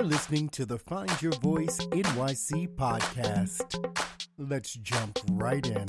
You're listening to the Find Your Voice NYC podcast. Let's jump right in.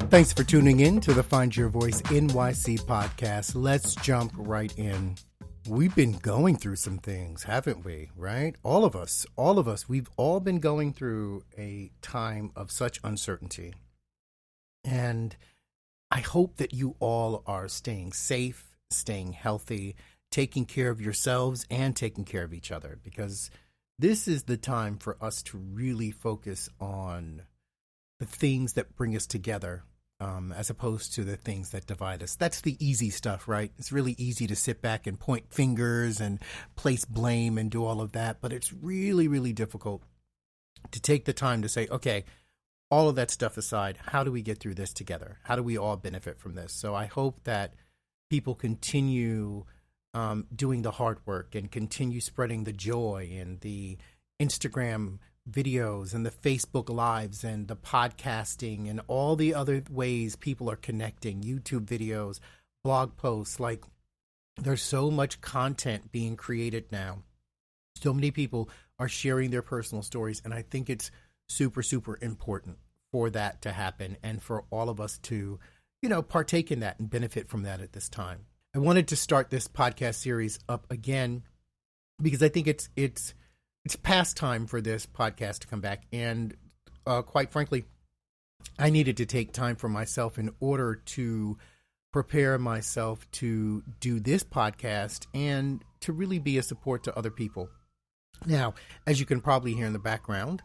Thanks for tuning in to the Find Your Voice NYC podcast. Let's jump right in. We've been going through some things, haven't we? Right? All of us, we've all been going through a time of such uncertainty. And I hope that you all are staying safe, staying healthy, taking care of yourselves and taking care of each other, because this is the time for us to really focus on the things that bring us together, as opposed to the things that divide us. That's the easy stuff, right? It's really easy to sit back and point fingers and place blame and do all of that, but it's really, really difficult to take the time to say, okay, all of that stuff aside, how do we get through this together? How do we all benefit from this? So I hope that people continue doing the hard work and continue spreading the joy and the Instagram videos and the Facebook lives and the podcasting and all the other ways people are connecting, YouTube videos, blog posts. Like, there's so much content being created now. So many people are sharing their personal stories, and I think it's super, super important for that to happen and for all of us to, partake in that and benefit from that at this time. I wanted to start this podcast series up again because I think it's past time for this podcast to come back. And quite frankly, I needed to take time for myself in order to prepare myself to do this podcast and to really be a support to other people. Now, as you can probably hear in the background,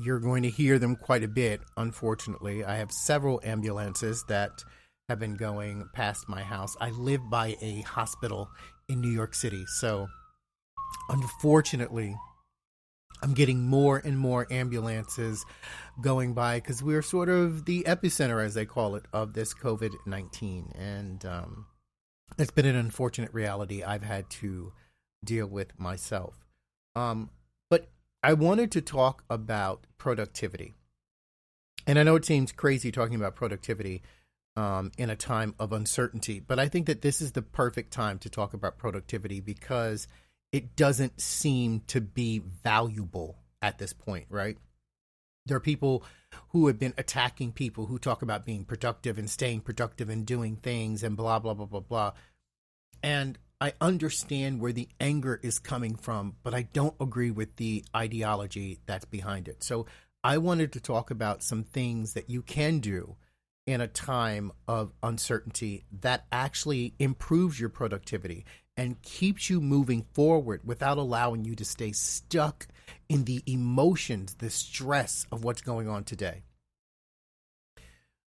you're going to hear them quite a bit, unfortunately. I have several ambulances that have been going past my house. I live by a hospital in New York City, so unfortunately, I'm getting more and more ambulances going by because we're sort of the epicenter, as they call it, of this COVID-19. And it's been an unfortunate reality I've had to deal with myself. But I wanted to talk about productivity. And I know it seems crazy talking about productivity in a time of uncertainty, but I think that this is the perfect time to talk about productivity because it doesn't seem to be valuable at this point, right? There are people who have been attacking people who talk about being productive and staying productive and doing things and blah, blah, blah, blah, blah. And I understand where the anger is coming from, but I don't agree with the ideology that's behind it. So I wanted to talk about some things that you can do in a time of uncertainty that actually improves your productivity and keeps you moving forward without allowing you to stay stuck in the emotions, the stress of what's going on today.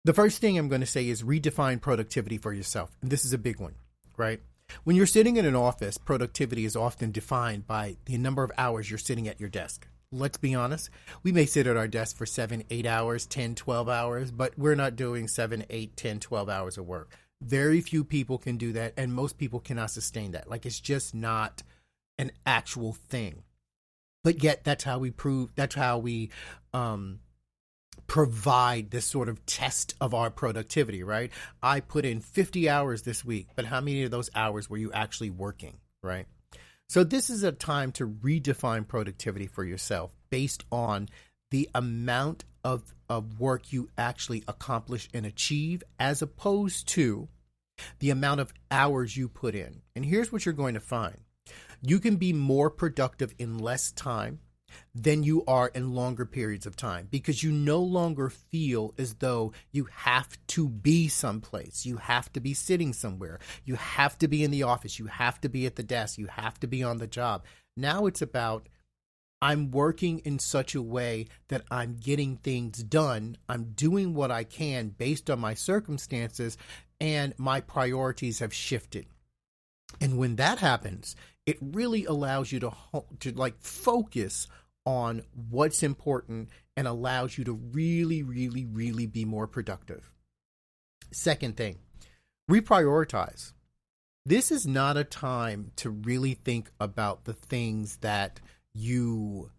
The first thing I'm going to say is redefine productivity for yourself. And this is a big one, right? When you're sitting in an office, productivity is often defined by the number of hours you're sitting at your desk. Let's be honest. We may sit at our desk for 7, 8 hours, 10, 12 hours, but we're not doing 7, 8, 10, 12 hours of work. Very few people can do that, and most people cannot sustain that. Like, it's just not an actual thing. But yet, that's how we provide this sort of test of our productivity, right? I put in 50 hours this week, but how many of those hours were you actually working, right? So this is a time to redefine productivity for yourself based on the amount of work you actually accomplish and achieve, as opposed to the amount of hours you put in. And here's what you're going to find. You can be more productive in less time than you are in longer periods of time, because you no longer feel as though you have to be someplace. You have to be sitting somewhere. You have to be in the office. You have to be at the desk. You have to be on the job. Now it's about, I'm working in such a way that I'm getting things done. I'm doing what I can based on my circumstances, and my priorities have shifted. And when that happens, it really allows you to focus on what's important and allows you to really, really, really be more productive. Second thing, reprioritize. This is not a time to really think about the things that you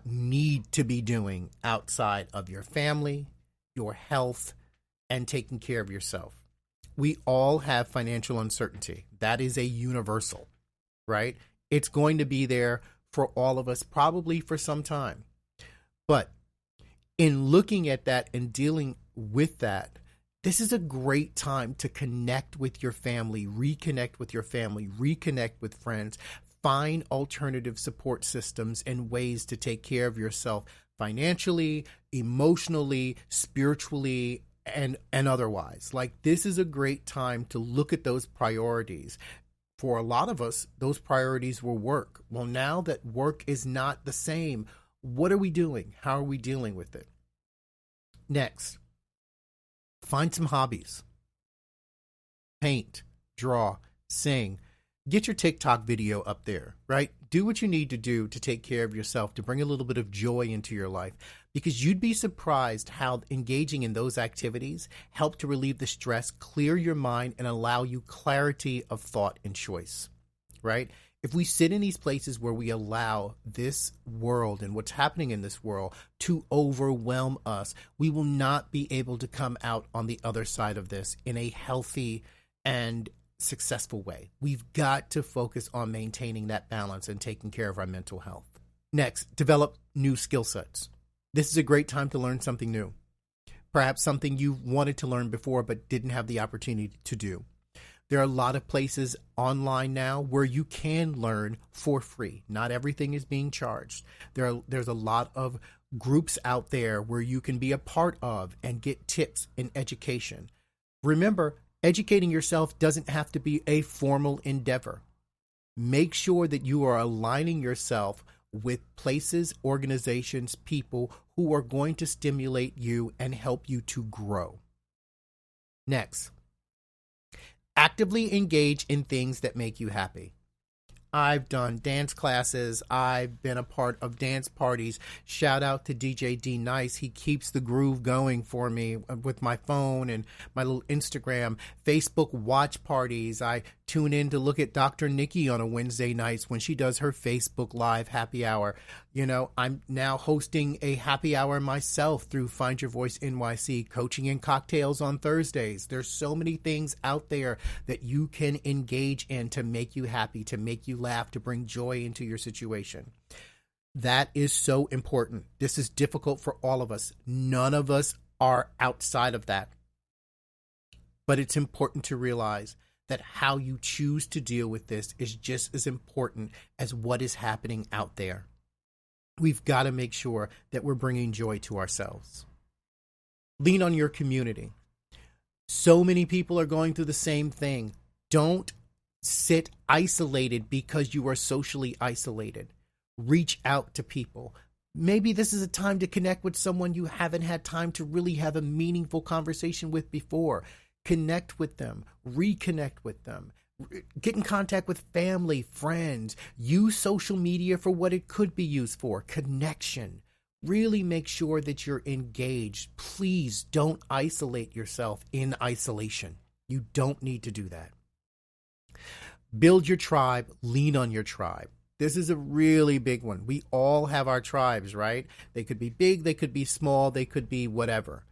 need to be doing outside of your family, your health, and taking care of yourself. We all have financial uncertainty. That is a universal, right? It's going to be there for all of us, probably for some time. But in looking at that and dealing with that, this is a great time to connect with your family, reconnect with friends, find alternative support systems and ways to take care of yourself financially, emotionally, spiritually, and otherwise. Like, this is a great time to look at those priorities. For a lot of us, those priorities were work. Well, now that work is not the same, what are we doing? How are we dealing with it? Next, find some hobbies. Paint, draw, sing. Get your TikTok video up there, right? Do what you need to do to take care of yourself, to bring a little bit of joy into your life, because you'd be surprised how engaging in those activities help to relieve the stress, clear your mind, and allow you clarity of thought and choice, right? If we sit in these places where we allow this world and what's happening in this world to overwhelm us, we will not be able to come out on the other side of this in a healthy and successful way. We've got to focus on maintaining that balance and taking care of our mental health. Next, develop new skill sets. This is a great time to learn something new. Perhaps something you wanted to learn before but didn't have the opportunity to do. There are a lot of places online now where you can learn for free. Not everything is being charged. There's a lot of groups out there where you can be a part of and get tips and education. Remember, educating yourself doesn't have to be a formal endeavor. Make sure that you are aligning yourself with places, organizations, people who are going to stimulate you and help you to grow. Next, actively engage in things that make you happy. I've done dance classes. I've been a part of dance parties. Shout out to DJ D Nice. He keeps the groove going for me with my phone and my little Instagram. Facebook watch parties. I tune in to look at Dr. Nikki on a Wednesday nights when she does her Facebook Live happy hour. You know, I'm now hosting a happy hour myself through Find Your Voice NYC, coaching and cocktails on Thursdays. There's so many things out there that you can engage in to make you happy, to make you laugh, to bring joy into your situation. That is so important. This is difficult for all of us. None of us are outside of that. But it's important to realize that how you choose to deal with this is just as important as what is happening out there. We've got to make sure that we're bringing joy to ourselves. Lean on your community. So many people are going through the same thing. Don't sit isolated because you are socially isolated. Reach out to people. Maybe this is a time to connect with someone you haven't had time to really have a meaningful conversation with before. Connect with them, reconnect with them, get in contact with family, friends, use social media for what it could be used for, connection. Really make sure that you're engaged. Please don't isolate yourself in isolation. You don't need to do that. Build your tribe, lean on your tribe. This is a really big one. We all have our tribes, right? They could be big, they could be small, they could be whatever.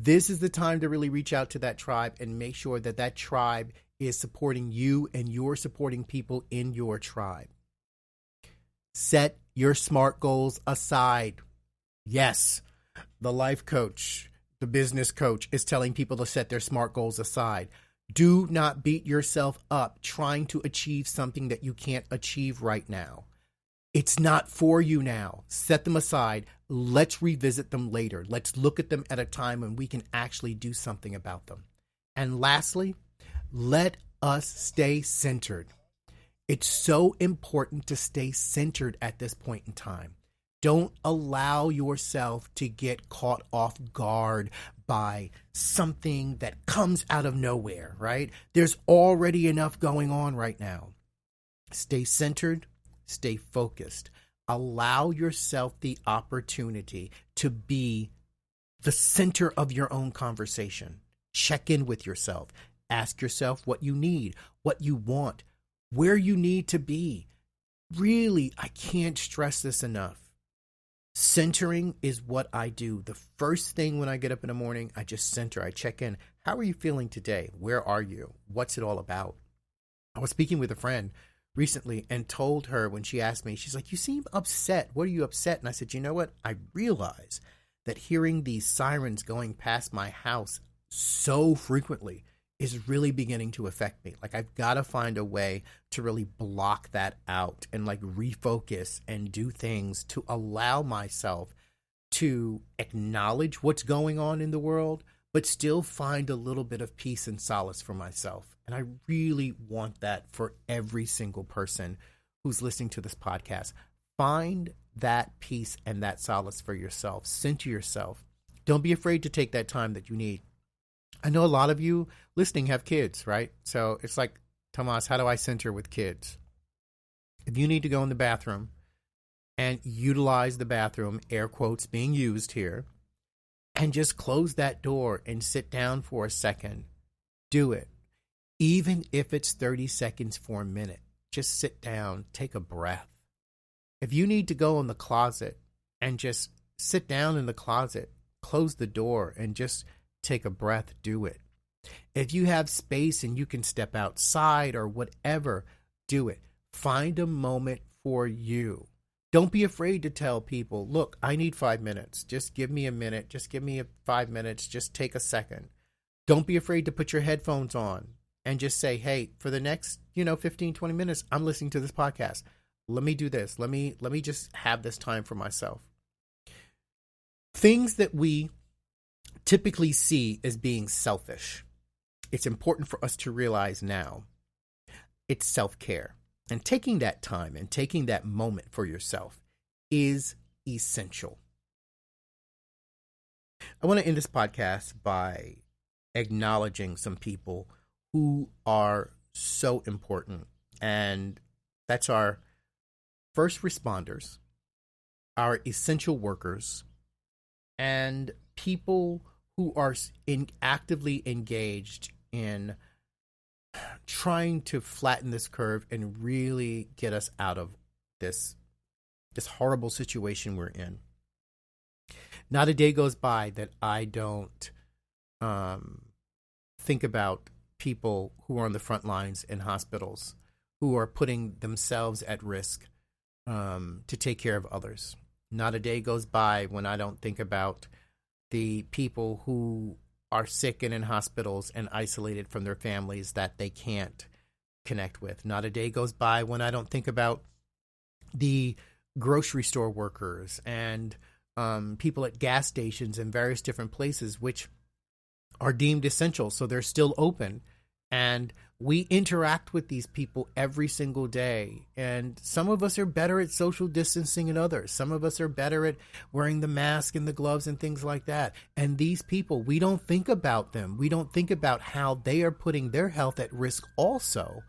This is the time to really reach out to that tribe and make sure that that tribe is supporting you and you're supporting people in your tribe. Set your SMART goals aside. Yes, the life coach, the business coach is telling people to set their SMART goals aside. Do not beat yourself up trying to achieve something that you can't achieve right now. It's not for you now. Set them aside. Let's revisit them later. Let's look at them at a time when we can actually do something about them. And lastly, let us stay centered. It's so important to stay centered at this point in time. Don't allow yourself to get caught off guard by something that comes out of nowhere, right? There's already enough going on right now. Stay centered. Stay focused. Allow yourself the opportunity to be the center of your own conversation. Check in with yourself. Ask yourself what you need, what you want, where you need to be. Really, I can't stress this enough. Centering is what I do. The first thing when I get up in the morning, I just center. I check in. How are you feeling today? Where are you? What's it all about? I was speaking with a friend recently and told her when she asked me, she's like, you seem upset. What are you upset? And I said, you know what? I realize that hearing these sirens going past my house so frequently is really beginning to affect me. Like, I've got to find a way to really block that out and like refocus and do things to allow myself to acknowledge what's going on in the world, but still find a little bit of peace and solace for myself. And I really want that for every single person who's listening to this podcast. Find that peace and that solace for yourself. Center yourself. Don't be afraid to take that time that you need. I know a lot of you listening have kids, right? So it's like, Tomas, how do I center with kids? If you need to go in the bathroom and utilize the bathroom, air quotes being used here, and just close that door and sit down for a second, do it. Even if it's 30 seconds for a minute, just sit down, take a breath. If you need to go in the closet and just sit down in the closet, close the door and just take a breath, do it. If you have space and you can step outside or whatever, do it. Find a moment for you. Don't be afraid to tell people, look, I need 5 minutes. Just give me a minute. Just give me 5 minutes. Just take a second. Don't be afraid to put your headphones on and just say, hey, for the next, 15, 20 minutes, I'm listening to this podcast. Let me do this. Let me just have this time for myself. Things that we typically see as being selfish, it's important for us to realize now it's self-care. And taking that time and taking that moment for yourself is essential. I want to end this podcast by acknowledging some people who are so important. And that's our first responders, our essential workers, and people who are actively engaged in trying to flatten this curve and really get us out of this horrible situation we're in. Not a day goes by that I don't think about people who are on the front lines in hospitals, who are putting themselves at risk to take care of others. Not a day goes by when I don't think about the people who are sick and in hospitals and isolated from their families that they can't connect with. Not a day goes by when I don't think about the grocery store workers and people at gas stations and various different places which are deemed essential, so they're still open. And we interact with these people every single day. And some of us are better at social distancing than others. Some of us are better at wearing the mask and the gloves and things like that. And these people, we don't think about them. We don't think about how they are putting their health at risk also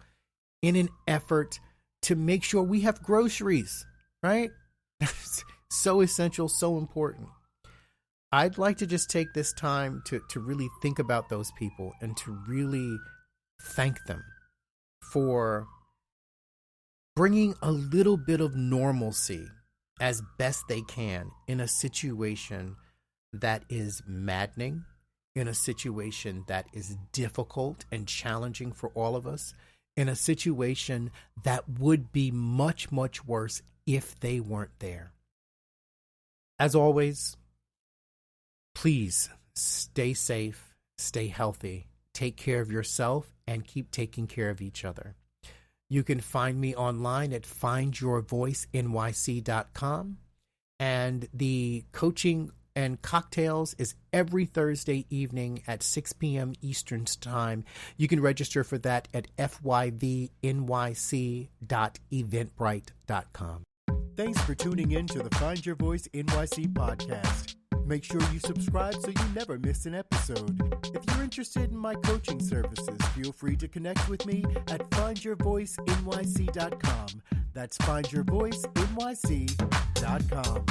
in an effort to make sure we have groceries, right? So essential, so important. I'd like to just take this time to really think about those people and to really thank them for bringing a little bit of normalcy as best they can in a situation that is maddening, in a situation that is difficult and challenging for all of us, in a situation that would be much, much worse if they weren't there. As always, please stay safe, stay healthy, take care of yourself, and keep taking care of each other. You can find me online at findyourvoicenyc.com. And the coaching and cocktails is every Thursday evening at 6 p.m. Eastern Time. You can register for that at fyvnyc.eventbrite.com. Thanks for tuning in to the Find Your Voice NYC podcast. Make sure you subscribe so you never miss an episode. If you're interested in my coaching services, feel free to connect with me at findyourvoicenyc.com. That's findyourvoicenyc.com.